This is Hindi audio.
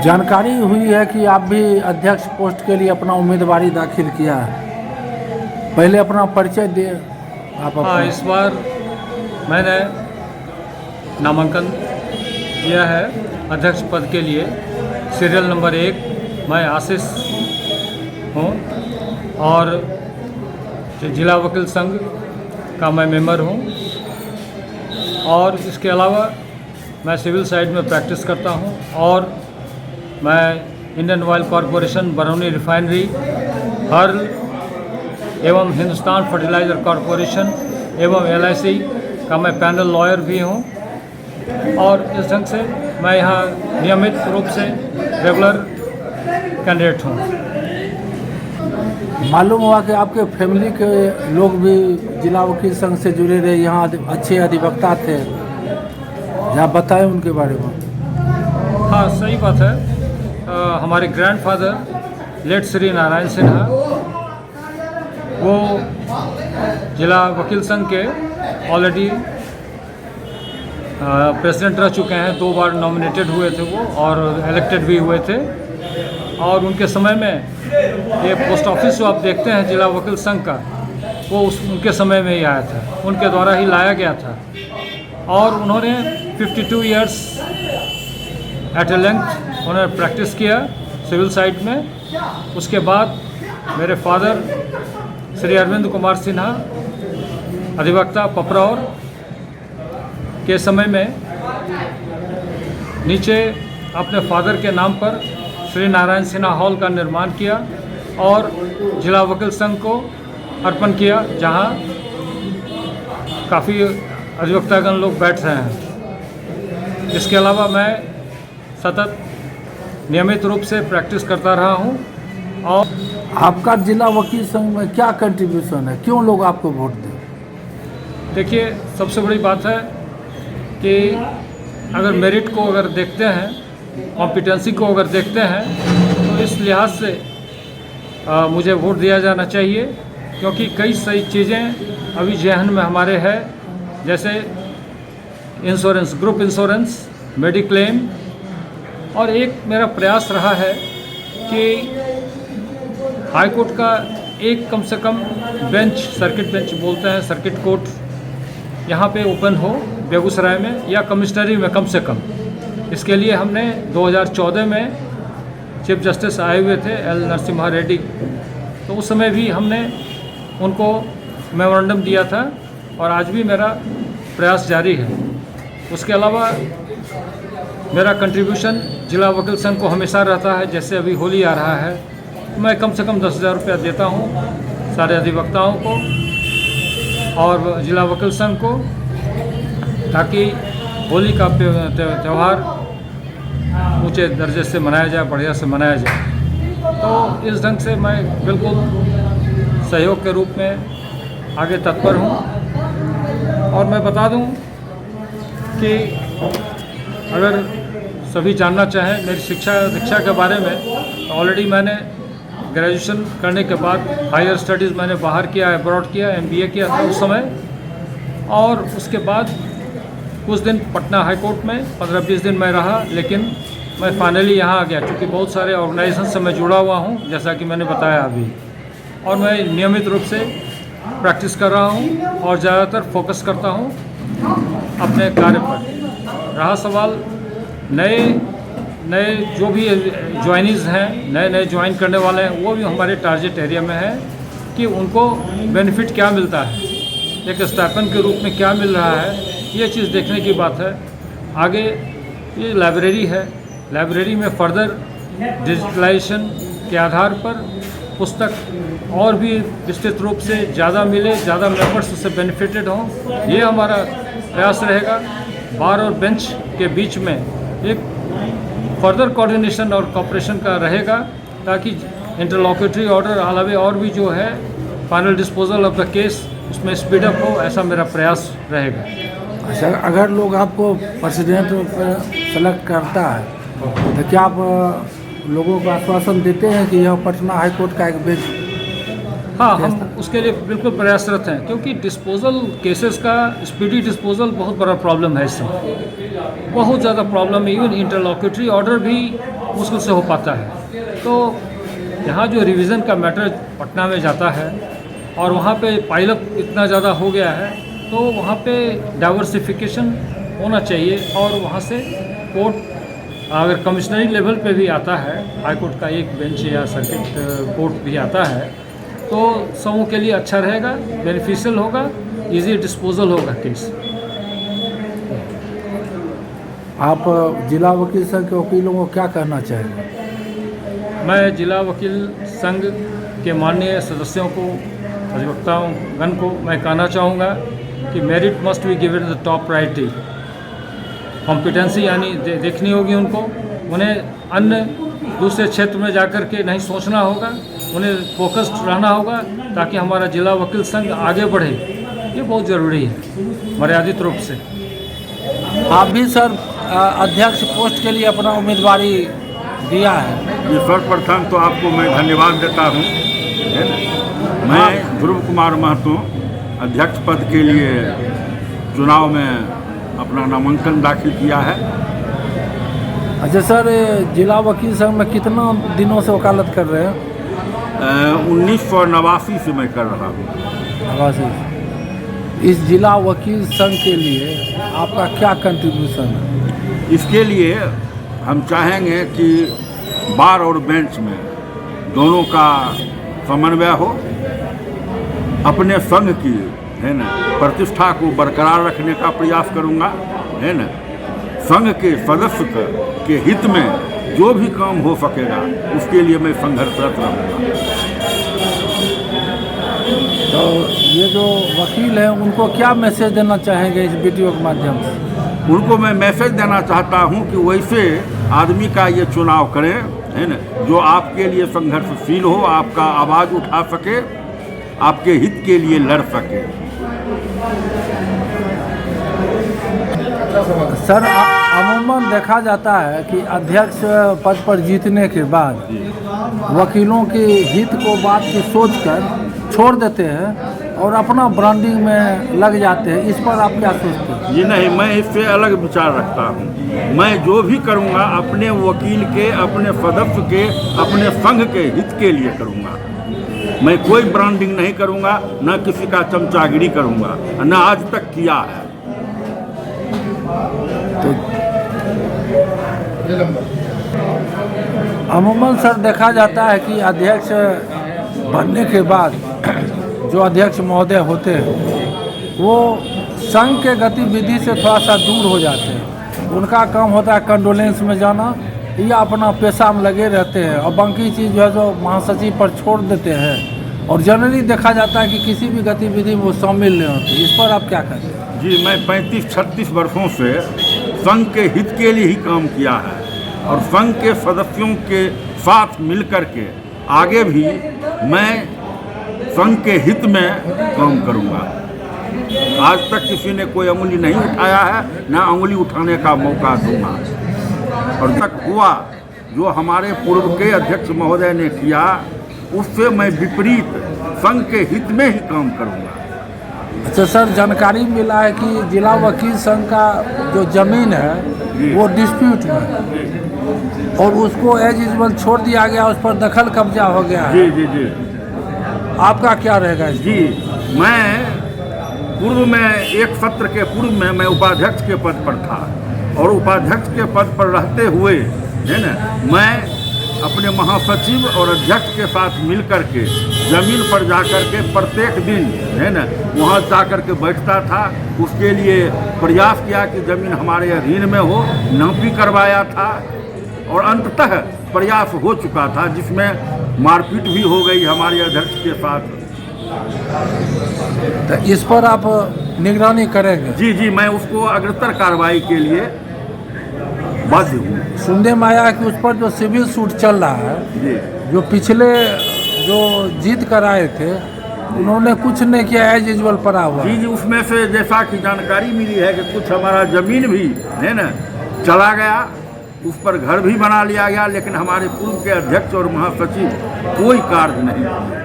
जानकारी हुई है कि आप भी अध्यक्ष पोस्ट के लिए अपना उम्मीदवारी दाखिल किया है। पहले अपना परिचय दे आप हाँ, अपना। इस बार मैंने नामांकन किया है अध्यक्ष पद के लिए। सीरियल नंबर 1 मैं आशीष हूँ और जिला वकील संघ का मैं मेंबर हूँ। और इसके अलावा मैं सिविल साइड में प्रैक्टिस करता हूँ और मैं Indian oil corporation, Barauni refinery, hurl एवं हिंदुस्तान फर्टिलाइज़र कॉरपोरेशन एवं LIC का मैं पैनल लॉयर भी हूँ। और इस ढंग से मैं यहाँ नियमित रूप से रेगुलर कैंडिडेट हूँ। मालूम हुआ कि आपके फैमिली के लोग भी जिला वकील संघ से जुड़े रहे, यहाँ अच्छे अधिवक्ता थे, या बताएं उनके बारे में। हाँ, सही बात है। हमारे ग्रैंडफादर लेट श्री नारायण सिन्हा वो जिला वकील संघ के ऑलरेडी प्रेसिडेंट रह चुके हैं। 2 बार नॉमिनेटेड हुए थे वो और इलेक्टेड भी हुए थे। और उनके समय में ये पोस्ट ऑफिस जो आप देखते हैं जिला वकील संघ का, वो उनके समय में ही आया था, उनके द्वारा ही लाया गया था। और उन्होंने 52 ईयर्स एट ए लेंथ उन्होंने प्रैक्टिस किया सिविल साइड में। उसके बाद मेरे फादर श्री अरविंद कुमार सिन्हा अधिवक्ता पपरौर के समय में नीचे अपने फादर के नाम पर श्री नारायण सिन्हा हॉल का निर्माण किया और जिला वकील संघ को अर्पण किया, जहां काफ़ी अधिवक्तागण लोग बैठ रहे हैं। इसके अलावा मैं सतत नियमित रूप से प्रैक्टिस करता रहा हूं। और आपका जिला वकील संघ में क्या कंट्रीब्यूशन है, क्यों लोग आपको वोट दें? देखिए, सबसे बड़ी बात है कि अगर मेरिट को अगर देखते हैं, कॉम्पिटेंसी को अगर देखते हैं, तो इस लिहाज से मुझे वोट दिया जाना चाहिए, क्योंकि कई सारी चीज़ें अभी जहन में हमारे है, जैसे इंश्योरेंस, ग्रुप इंश्योरेंस, मेडिक्लेम। और एक मेरा प्रयास रहा है कि हाई कोर्ट का एक कम से कम बेंच, सर्किट बेंच बोलते हैं, सर्किट कोर्ट यहाँ पे ओपन हो बेगूसराय में या कमिश्नरी में कम से कम। इसके लिए हमने 2014 में चीफ जस्टिस आए हुए थे L नरसिम्हा रेड्डी, तो उस समय भी हमने उनको मेमोरेंडम दिया था और आज भी मेरा प्रयास जारी है। उसके अलावा मेरा कंट्रीब्यूशन जिला वकील संघ को हमेशा रहता है। जैसे अभी होली आ रहा है, मैं कम से कम 10,000 रुपया देता हूँ सारे अधिवक्ताओं को और जिला वकील संघ को, ताकि होली का त्यौहार ऊंचे दर्जे से मनाया जाए, बढ़िया से मनाया जाए। तो इस ढंग से मैं बिल्कुल सहयोग के रूप में आगे तत्पर हूँ। और मैं बता दूँ कि अगर सभी जानना चाहें मेरी शिक्षा के बारे में, तो ऑलरेडी मैंने ग्रेजुएशन करने के बाद हायर स्टडीज़ मैंने बाहर किया, अब्रॉड किया, MBA किया था उस समय। और उसके बाद कुछ दिन पटना हाई कोर्ट में 15-20 दिन मैं रहा, लेकिन मैं फाइनली यहाँ आ गया, क्योंकि बहुत सारे ऑर्गेनाइजेशन से मैं जुड़ा हुआ हूँ, जैसा कि मैंने बताया अभी। और मैं नियमित रूप से प्रैक्टिस कर रहा हूँ और ज़्यादातर फोकस करता हूँ अपने कार्य पर। रहा सवाल नए जो भी ज्वाइनीज़ हैं, नए ज्वाइन करने वाले हैं, वो भी हमारे टारगेट एरिया में है कि उनको बेनिफिट क्या मिलता है, एक स्टाइपेंड के रूप में क्या मिल रहा है, ये चीज़ देखने की बात है। आगे ये लाइब्रेरी है, लाइब्रेरी में फर्दर डिजिटलाइजेशन के आधार पर पुस्तक और भी विस्तृत रूप से ज़्यादा मिले, ज़्यादा मेंबर्स उससे बेनिफिटेड हों, ये हमारा प्रयास रहेगा। बार और बेंच के बीच में एक फर्दर कोऑर्डिनेशन और कोऑपरेशन का रहेगा, ताकि इंटरलॉक्यूटरी ऑर्डर अलावे और भी जो है final disposal of the case उसमें स्पीड अप हो, ऐसा मेरा प्रयास रहेगा। अच्छा, अगर लोग आपको प्रेसिडेंट सेलेक्ट करता है, तो क्या आप लोगों को आश्वासन देते हैं कि यह पटना हाई कोर्ट का एक बेंच? हाँ, हम उसके लिए बिल्कुल प्रयासरत हैं, क्योंकि डिस्पोजल केसेस का स्पीडी डिस्पोजल बहुत बड़ा प्रॉब्लम है इस समय, बहुत ज़्यादा प्रॉब्लम है। इवन इंटरलॉक्यूटरी ऑर्डर भी मुश्किल से हो पाता है। तो यहाँ जो रिवीजन का मैटर पटना में जाता है और वहाँ पे पाइलअप इतना ज़्यादा हो गया है, तो वहाँ पे डाइवर्सिफिकेशन होना चाहिए और वहाँ से कोर्ट अगर कमिश्नरी लेवल पे भी आता है, हाई कोर्ट का एक बेंच या सर्किट कोर्ट भी आता है, तो सबों के लिए अच्छा रहेगा, बेनिफिशियल होगा, इजी डिस्पोजल होगा केस। आप जिला वकील संघ के वकीलों को क्या कहना चाहेंगे? मैं जिला वकील संघ के माननीय सदस्यों को, अधिवक्ताओं गण को मैं कहना चाहूँगा कि merit must be given the top priority. Competency यानी देखनी होगी उनको, उन्हें अन्य दूसरे क्षेत्र में जाकर के नहीं सोचना होगा, उन्हें फोकस्ड रहना होगा ताकि हमारा जिला वकील संघ आगे बढ़े। ये बहुत ज़रूरी है मर्यादित रूप से। आप भी सर अध्यक्ष पोस्ट के लिए अपना उम्मीदवारी दिया है। जी, सर्वप्रथम तो आपको मैं धन्यवाद देता हूँ। मैं ध्रुव कुमार महतो अध्यक्ष पद के लिए चुनाव में अपना नामांकन दाखिल किया है। अच्छा सर, जिला वकील संघ में कितना दिनों से वकालत कर रहे हैं? 1989 से मैं कर रहा हूँ। 89। इस जिला वकील संघ के लिए आपका क्या कंट्रीब्यूशन है? इसके लिए हम चाहेंगे कि बार और बेंच में दोनों का समन्वय हो, अपने संघ की है ना प्रतिष्ठा को बरकरार रखने का प्रयास करूंगा, है ना। संघ के सदस्य के हित में जो भी काम हो सकेगा उसके लिए मैं संघर्षरत रहूँगा। तो ये जो वकील हैं उनको क्या मैसेज देना चाहेंगे इस वीडियो के माध्यम से? उनको मैं मैसेज देना चाहता हूं कि वैसे आदमी का ये चुनाव करें, है ना, जो आपके लिए संघर्षशील हो, आपका आवाज़ उठा सके, आपके हित के लिए लड़ सके। सर, अमूमन देखा जाता है कि अध्यक्ष पद पर जीतने के बाद वकीलों के हित को बात की सोचकर छोड़ देते हैं और अपना ब्रांडिंग में लग जाते हैं। इस पर आप क्या सोचते हैं? जी नहीं, मैं इससे अलग विचार रखता हूँ। मैं जो भी करूँगा अपने वकील के, अपने सदस्य के, अपने संघ के हित के लिए करूँगा। मैं कोई ब्रांडिंग नहीं करूँगा, न किसी का चमचागिरी करूँगा, न आज तक किया है। तो अमूमन सर देखा जाता है कि अध्यक्ष बनने के बाद जो अध्यक्ष महोदय होते हैं वो संघ के गतिविधि से थोड़ा सा दूर हो जाते हैं। उनका काम होता है कंडोलेंस में जाना या अपना पेशा में लगे रहते हैं और बाकी चीज़ जो है जो महासचिव पर छोड़ देते हैं और जनरली देखा जाता है कि किसी भी गतिविधि में वो शामिल नहीं होते। इस पर आप क्या कहते हैं? जी, मैं 35-36 वर्षों से संघ के हित के लिए ही काम किया है और संघ के सदस्यों के साथ मिलकर के आगे भी मैं संघ के हित में काम करूंगा। आज तक किसी ने कोई अंगुली नहीं उठाया है, ना अंगुली उठाने का मौका दूंगा। और तक हुआ जो हमारे पूर्व के अध्यक्ष महोदय ने किया, उससे मैं विपरीत संघ के हित में ही काम करूंगा। अच्छा सर, जानकारी मिला है कि जिला वकील संघ का जो जमीन है वो डिस्प्यूट में और उसको एज यूजुअल छोड़ दिया गया, उस पर दखल कब्जा हो गया है। जी जी जी, आपका क्या रहेगा? जी, मैं पूर्व में एक सत्र के पूर्व में मैं उपाध्यक्ष के पद पर था और उपाध्यक्ष के पद पर रहते हुए, है ना, मैं अपने महासचिव और अध्यक्ष के साथ मिलकर के जमीन पर जाकर के प्रत्येक दिन, है ना, वहाँ जाकर के बैठता था। उसके लिए प्रयास किया कि जमीन हमारे अधीन में हो, नापी करवाया था और अंततः प्रयास हो चुका था जिसमें मारपीट भी हो गई हमारे अध्यक्ष के साथ। तो इस पर आप निगरानी करेंगे? जी जी, मैं उसको अग्रतर कार्रवाई के लिए बाध्य हूँ। सुनने में आया कि उस पर जो सिविल सूट चल रहा है, जी, जो पिछले जो जीत कराए थे उन्होंने कुछ नहीं किया, एज यूजुअल पड़ा हुआ। जी जी, उसमें से जैसा कि जानकारी मिली है कि कुछ हमारा जमीन भी, है ना, चला गया, उस पर घर भी बना लिया गया, लेकिन हमारे पूर्व के अध्यक्ष और महासचिव कोई कार्य नहीं किया।